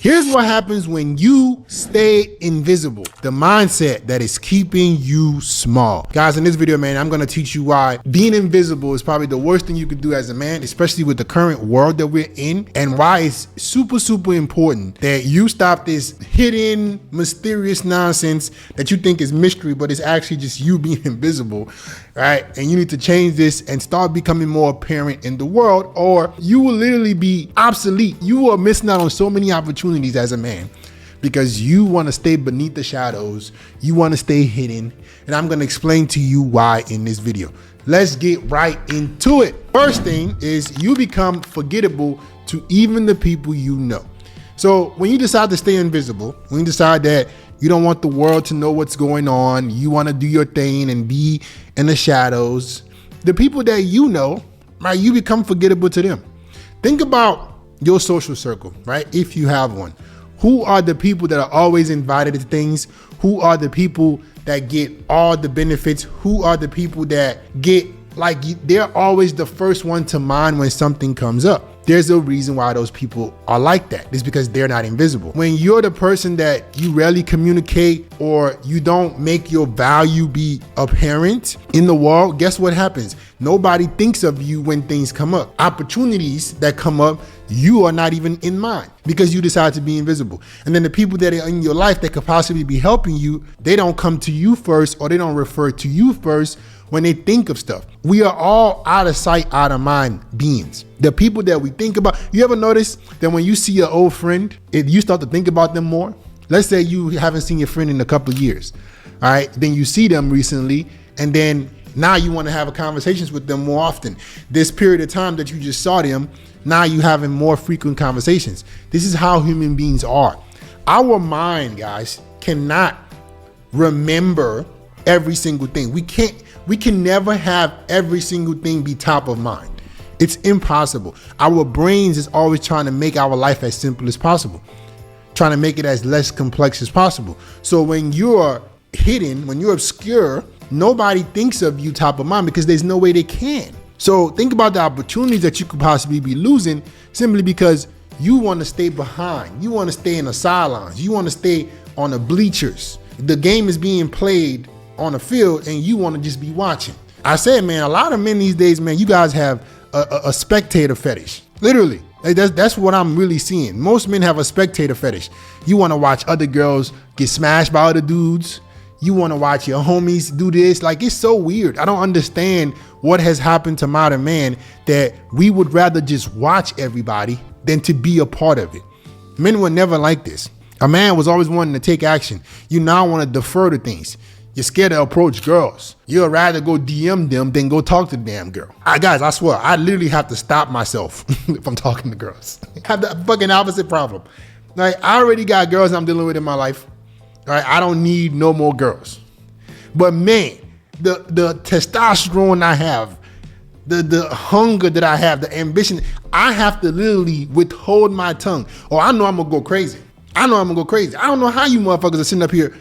Here's what happens when you stay invisible. The mindset that is keeping you small. Guys, in this video, man, I'm gonna teach you why being invisible is probably the worst thing you could do as a man, especially with the current world that we're in, and why it's super important that you stop this hidden, mysterious nonsense that you think is mystery, but it's actually just you being invisible, right? And you need to change this and start becoming more apparent in the world, or you will literally be obsolete. You are missing out on so many opportunities as a man because you want to stay beneath the shadows, you want to stay hidden, and I'm going to explain to you why in this video. Let's get right into it. First thing is you become forgettable to even the people you know. So when you decide to stay invisible, when you decide that you don't want the world to know what's going on, you want to do your thing and be in the shadows, the people that you know, right, you become forgettable to them. Think about your social circle, right? If you have one, who are the people that are always invited to things? Who are the people that get all the benefits? Who are the people that get, like, they're always the first one to mind when something comes up? There's a reason why those people are like that. It's because they're not invisible. When you're the person that you rarely communicate or you don't make your value be apparent in the world, guess what happens? Nobody thinks of you when things come up. Opportunities that come up, you are not even in mind because you decide to be invisible. And then the people that are in your life that could possibly be helping you, they don't come to you first, or they don't refer to you first when they think of stuff. We are all out of sight, out of mind beings. The people that we think about, you ever notice that when you see your old friend, if you start to think about them more? Let's say you haven't seen your friend in a couple of years, all right? Then you see them recently, and then now you want to have conversations with them more often. This period of time that you just saw them, now you having more frequent conversations. This is how human beings are. Our mind, guys, cannot remember every single thing. We can never have every single thing be top of mind. It's impossible. Our brains is always trying to make our life as simple as possible, trying to make it as less complex as possible. So when you're hidden, when you're obscure, nobody thinks of you top of mind because there's no way they can. So think about the opportunities that you could possibly be losing simply because you want to stay behind. You want to stay in the sidelines. You want to stay on the bleachers. The game is being played on the field and you want to just be watching. I said, man, a lot of men these days, man, you guys have a spectator fetish. Literally. That's what I'm really seeing. Most men have a spectator fetish. You want to watch other girls get smashed by other dudes. You want to watch your homies do this. Like, it's so weird. I don't understand what has happened to modern man that we would rather just watch everybody than to be a part of it. Men were never like this. A man was always wanting to take action. You now want to defer to things. You're scared to approach girls. You'd rather go DM them than go talk to the damn girl. Guys, I swear, I literally have to stop myself if I'm talking to girls. I have the fucking opposite problem. Like, I already got girls I'm dealing with in my life. All right, I don't need no more girls. But man, the testosterone I have, the hunger that I have, the ambition, I have to literally withhold my tongue, or I know I'm gonna go crazy. I don't know how you motherfuckers are sitting up here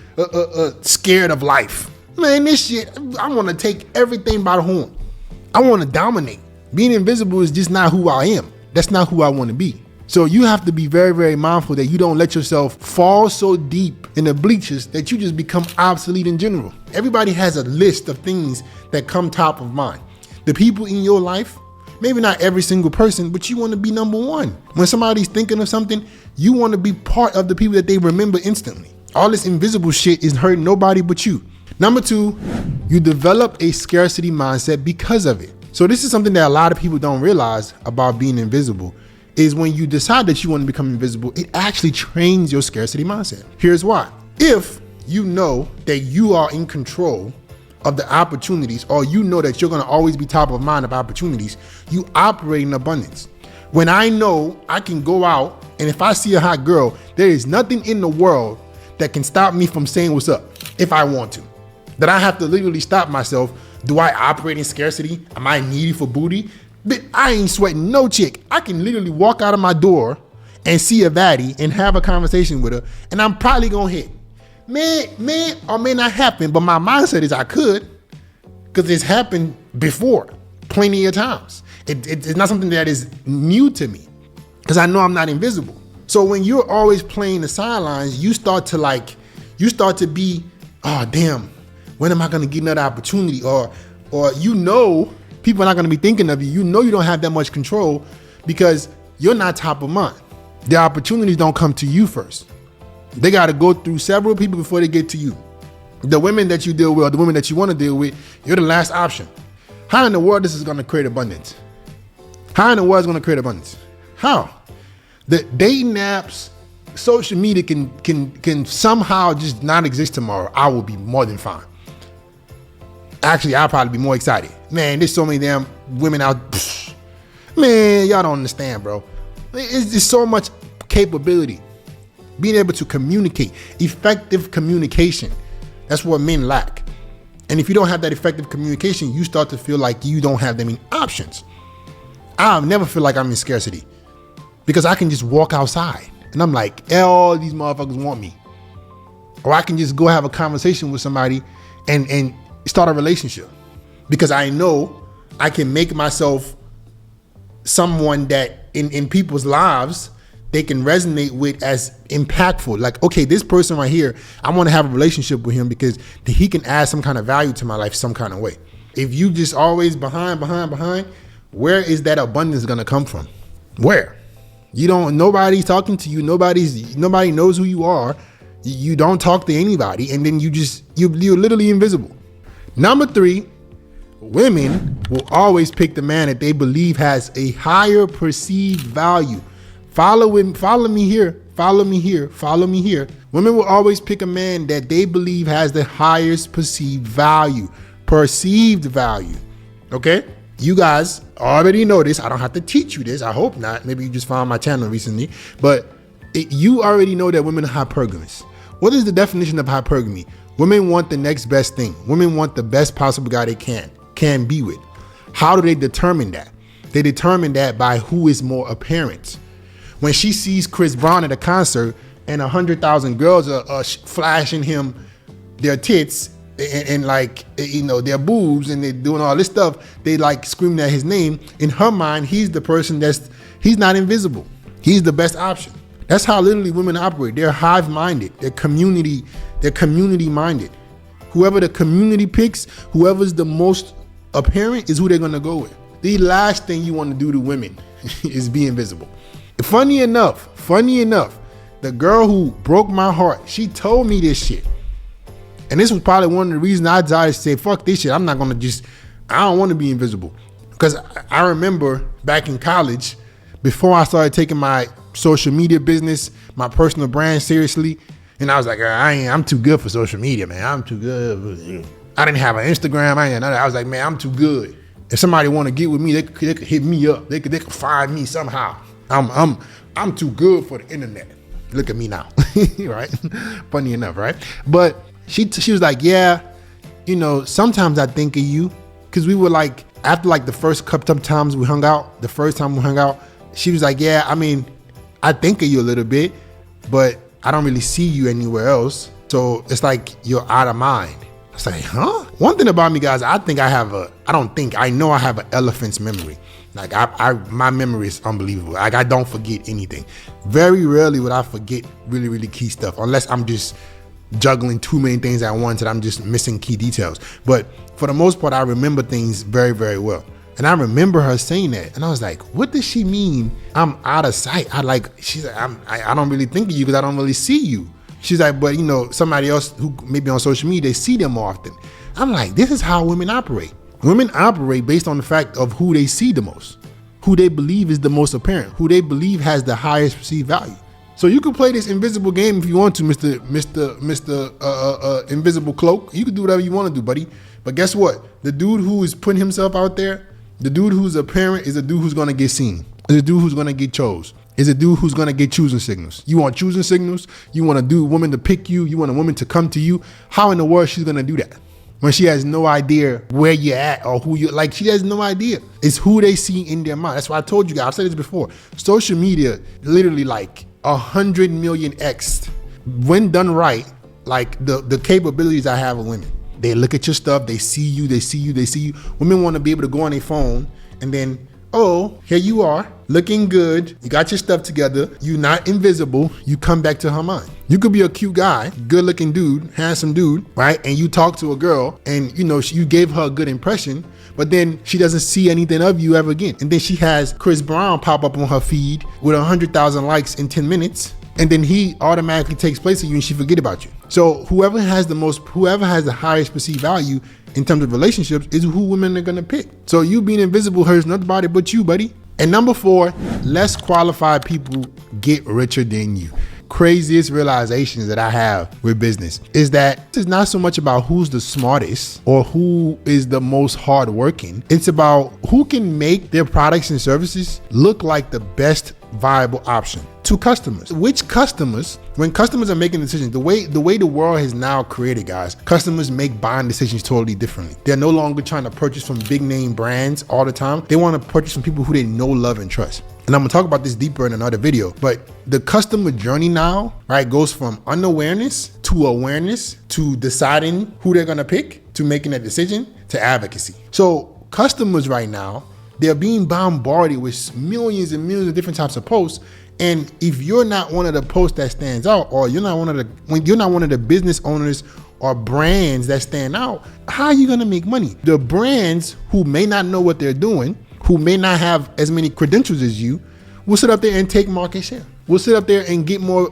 scared of life. Man, this shit, I want to take everything by the horn. I want to dominate. Being invisible is just not who I am. That's not who I want to be. So you have to be very, very mindful that you don't let yourself fall so deep in the bleachers that you just become obsolete in general. Everybody has a list of things that come top of mind. The people in your life, maybe not every single person, but you want to be number one. When somebody's thinking of something, you want to be part of the people that they remember instantly. All this invisible shit is hurting nobody but you. Number two, you develop a scarcity mindset because of it. So this is something that a lot of people don't realize about being invisible, is when you decide that you want to become invisible, it actually trains your scarcity mindset. Here's why. If you know that you are in control of the opportunities, or you know that you're going to always be top of mind of opportunities, you operate in abundance. When I know I can go out, and if I see a hot girl, there is nothing in the world that can stop me from saying what's up if I want to. That I have to literally stop myself. Do I operate in scarcity? Am I needy for booty? But I ain't sweating no chick. I can literally walk out of my door and see a baddie and have a conversation with her, and I'm probably gonna hit. May or may not happen, but my mindset is I could, because it's happened before plenty of times. It's not something that is new to me, because I know I'm not invisible. So when you're always playing the sidelines, you start to be, oh damn, when am I gonna get another opportunity? Or people are not gonna be thinking of you. You know you don't have that much control because you're not top of mind. The opportunities don't come to you first. They gotta go through several people before they get to you. The women that you deal with, or the women that you wanna deal with, you're the last option. How in the world this is gonna create abundance? How in the world is gonna create abundance? How? The dating apps, social media can somehow just not exist tomorrow. I will be more than fine. Actually, I'll probably be more excited. Man, there's so many damn women out. Man, y'all don't understand, bro. It's just so much capability. Being able to communicate, effective communication. That's what men lack. And if you don't have that effective communication, you start to feel like you don't have that many options. I'll never feel like I'm in scarcity because I can just walk outside and I'm like, all these motherfuckers want me. Or I can just go have a conversation with somebody and start a relationship because I know I can make myself someone that in people's lives they can resonate with as impactful. Like, okay, this person right here, I want to have a relationship with him because he can add some kind of value to my life some kind of way. If you just always behind, where is that abundance gonna come from? Where? Nobody's talking to you. Nobody knows who you are. You don't talk to anybody, and then you're literally invisible. Number 3, women will always pick the man that they believe has a higher perceived value. Follow me here. Women will always pick a man that they believe has the highest perceived value. Okay? You guys already know this. I don't have to teach you this. I hope not. Maybe you just found my channel recently. But you already know that women are hypergamous. What is the definition of hypergamy? Women want the next best thing. Women want the best possible guy they can be with. How do they determine that? They determine that by who is more apparent. When she sees Chris Brown at a concert and 100,000 girls are flashing him their tits and like, their boobs, and they're doing all this stuff, they like screaming at his name. In her mind, he's the person he's not invisible. He's the best option. That's how literally women operate. They're hive-minded. They're community-minded. Whoever the community picks, whoever's the most apparent is who they're gonna go with. The last thing you want to do to women is be invisible. Funny enough, the girl who broke my heart, she told me this shit. And this was probably one of the reasons I decided to say, fuck this shit. I don't want to be invisible. Because I remember back in college, before I started taking my social media business, my personal brand seriously, and I was like, I'm too good for social media, man. I'm too good. I didn't have an Instagram. I was like, man, I'm too good. If somebody want to get with me, they could hit me up. They could find me somehow. I'm too good for the internet. Look at me now, right? Funny enough, right? But she was like, yeah, sometimes I think of you, because we were like, after like the first couple of times we hung out, she was like, yeah, I mean, I think of you a little bit, but I don't really see you anywhere else. So it's like you're out of mind. I was like, huh? One thing about me, guys, I know I have an elephant's memory. Like my memory is unbelievable. Like I don't forget anything. Very rarely would I forget really, really key stuff, unless I'm just juggling too many things at once and I'm just missing key details. But for the most part, I remember things very, very well. And I remember her saying that, and I was like, what does she mean? I'm out of sight. She's like, I don't really think of you because I don't really see you. She's like, but somebody else who maybe on social media, they see them more often. I'm like, this is how women operate. Women operate based on the fact of who they see the most, who they believe is the most apparent, who they believe has the highest perceived value. So you can play this invisible game if you want to, Mr. Invisible Cloak. You can do whatever you want to do, buddy. But guess what? The dude who is putting himself out there, the dude who's apparent, is a dude who's going to get seen. Is a dude who's going to get chose. Is a dude who's going to get choosing signals. You want choosing signals? You want a woman to pick you? You want a woman to come to you? How in the world she's going to do that? When she has no idea where you're at or who you're, like, she has no idea. It's who they see in their mind. That's why I told you guys, I've said this before. Social media, literally like 100 million X. When done right, like the capabilities I have with women. They look at your stuff, they see you. Women want to be able to go on their phone and then Oh, here you are, looking good. You got your stuff together. You're not invisible. You come back to her mind. You could be a cute guy, good looking dude, handsome dude, right? And you talk to a girl and you gave her a good impression, but then she doesn't see anything of you ever again. And then she has Chris Brown pop up on her feed with 100,000 likes in 10 minutes. And then he automatically takes place of you and she forget about you. So whoever has the highest perceived value in terms of relationships is who women are gonna pick. So you being invisible hurts nobody but you, buddy. And number 4, less qualified people get richer than you. Craziest realizations that I have with business is that it's not so much about who's the smartest or who is the most hardworking. It's about who can make their products and services look like the best viable option to customers. Which customers, when customers are making decisions, the way the world has now created, guys, customers make buying decisions totally differently. They're no longer trying to purchase from big name brands all the time. They want to purchase from people who they know, love, and trust. And I'm gonna talk about this deeper in another video, but the customer journey now, right, goes from unawareness to awareness to deciding who they're gonna pick to making a decision to advocacy. So customers right now, they're being bombarded with millions and millions of different types of posts. And if you're not one of the posts that stands out, or you're not one of the business owners or brands that stand out, how are you gonna make money? The brands who may not know what they're doing, who may not have as many credentials as you, will sit up there and take market share. Will sit up there and get more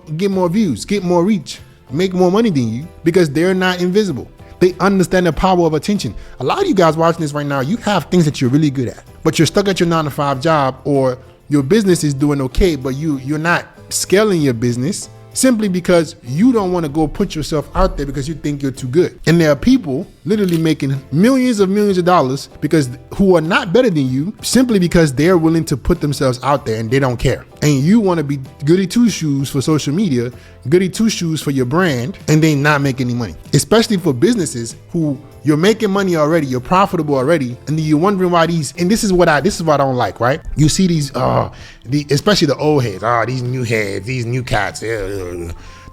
views, get more reach, make more money than you because they're not invisible. They understand the power of attention. A lot of you guys watching this right now, you have things that you're really good at, but you're stuck at your 9-to-5 job, or your business is doing okay, but you're not scaling your business simply because you don't want to go put yourself out there because you think you're too good. And there are people literally making millions of dollars who are not better than you simply because they're willing to put themselves out there and they don't care. And you want to be goody two shoes for social media, goody two shoes for your brand, and they not make any money. Especially for businesses who you're making money already, you're profitable already, and then you're wondering why and this is what I don't like, right? You see these, especially the old heads, these new heads, these new cats.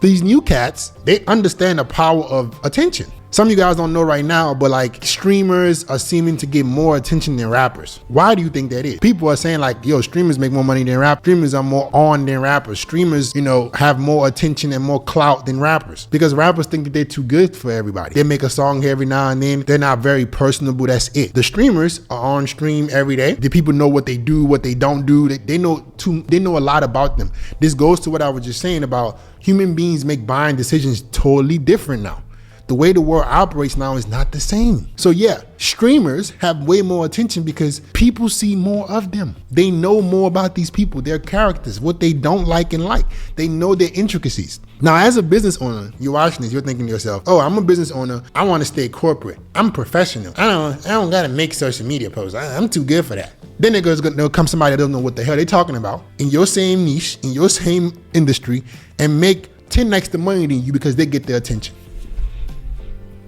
These new cats, they understand the power of attention. Some of you guys don't know right now, but like streamers are seeming to get more attention than rappers. Why do you think that is? People are saying like, yo, streamers make more money than rappers. Streamers are more on than rappers. Streamers, have more attention and more clout than rappers because rappers think that they're too good for everybody. They make a song every now and then. They're not very personable. That's it. The streamers are on stream every day. The people know what they do, what they don't do. They know a lot about them. This goes to what I was just saying about human beings make buying decisions totally different now. The way the world operates now is not the same. So yeah, streamers have way more attention because people see more of them. They know more about these people, their characters, what they don't like and like. They know their intricacies. Now, as a business owner, you're watching this, you're thinking to yourself, oh, I'm a business owner. I want to stay corporate. I'm professional. I don't got to make social media posts. I'm too good for that. Then there'll come somebody that doesn't know what the hell they're talking about in your same niche, in your same industry, and make 10x the money than you because they get their attention.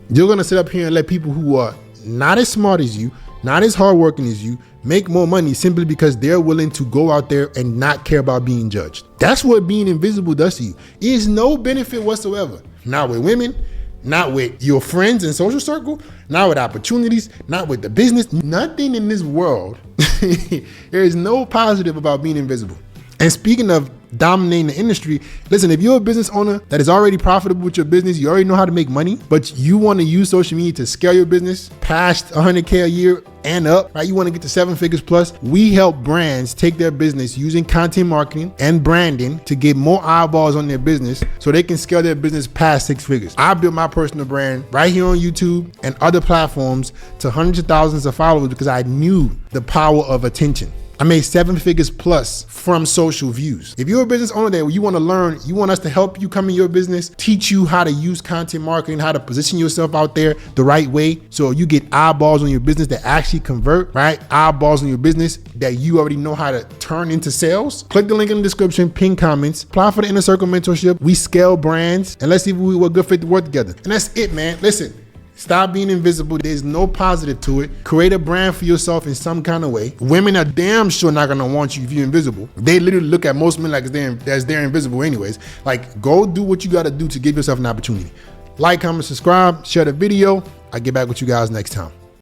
You're gonna sit up here and let people who are not as smart as you, not as hardworking as you, make more money simply because they're willing to go out there and not care about being judged. That's what being invisible does to you. It is no benefit whatsoever. Not with women, not with your friends and social circle, not with opportunities, not with the business. Nothing in this world. There is no positive about being invisible. And speaking of dominating the industry, listen, if you're a business owner that is already profitable with your business, you already know how to make money, but you want to use social media to scale your business past 100K a year and up, right? You want to get to 7 figures plus. We help brands take their business using content marketing and branding to get more eyeballs on their business so they can scale their business past 6 figures. I built my personal brand right here on YouTube and other platforms to hundreds of thousands of followers because I knew the power of attention. I made 7 figures plus from social views. If you're a business owner that you want to learn, you want us to help you come in your business, teach you how to use content marketing, how to position yourself out there the right way so you get eyeballs on your business that actually convert, right? Eyeballs on your business that you already know how to turn into sales. Click the link in the description, pin comments, apply for the Inner Circle Mentorship. We scale brands and let's see if we're good fit to work together. And that's it, man. Listen. Stop being invisible. There's no positive to it. Create a brand for yourself in some kind of way. Women are damn sure not gonna want you if you're invisible. They literally look at most men like they're invisible anyways. Like, go do what you gotta do to give yourself an opportunity. Like, comment, subscribe, share the video. I'll get back with you guys next time.